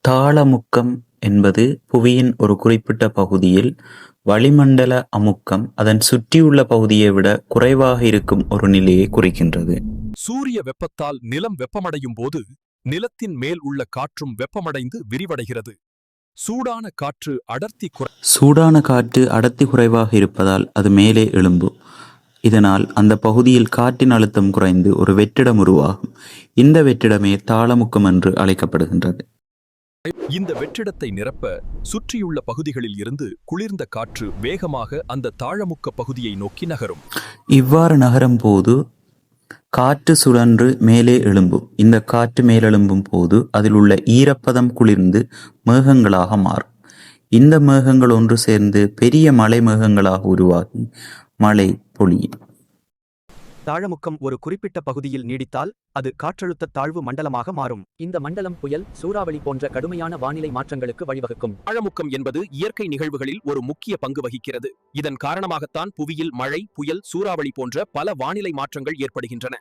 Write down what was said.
தாளமுக்கம் என்பது புவியின் ஒரு குறிப்பிட்ட பகுதியில் வளிமண்டல அமுக்கம் அதன் சுற்றியுள்ள பகுதியை விட குறைவாக இருக்கும் ஒரு நிலையை குறிக்கின்றது. சூரிய வெப்பத்தால் நிலம் வெப்பமடையும் போது நிலத்தின் மேல் உள்ள காற்றும் வெப்பமடைந்து விரிவடைகிறது. சூடான காற்று அடர்த்தி குறைவாக இருப்பதால் அது மேலே எழும்பும். இதனால் அந்த பகுதியில் காற்றின் அழுத்தம் குறைந்து ஒரு வெற்றிடம் உருவாகும். இந்த வெற்றிடமே தாளமுக்கம் என்று அழைக்கப்படுகின்றது. இந்த வெற்றிடத்தை நிரப்ப சுற்றியுள்ள பகுதிகளில் இருந்து குளிர்ந்த காற்று வேகமாக அந்த தாழமுக்க பகுதியை நோக்கி நகரும். இவ்வாறு நகரும் போது காற்று சுழன்று மேலே எழும்பும். இந்த காற்று மேலெழும்பும் போது அதில் உள்ள ஈரப்பதம் குளிர்ந்து மேகங்களாக மாறும். இந்த மேகங்கள் ஒன்று சேர்ந்து பெரிய மழை மேகங்களாக உருவாகி மழை பொழியும். தாழமுக்கம் ஒரு குறிப்பிட்ட பகுதியில் நீடித்தால் அது காற்றழுத்த தாழ்வு மண்டலமாக மாறும். இந்த மண்டலம் புயல், சூறாவளி போன்ற கடுமையான வானிலை மாற்றங்களுக்கு வழிவகுக்கும். தாழமுக்கம் என்பது இயற்கை நிகழ்வுகளில் ஒரு முக்கிய பங்கு வகிக்கிறது. இதன் காரணமாகத்தான் புவியில் மழை, புயல், சூறாவளி போன்ற பல வானிலை மாற்றங்கள் ஏற்படுகின்றன.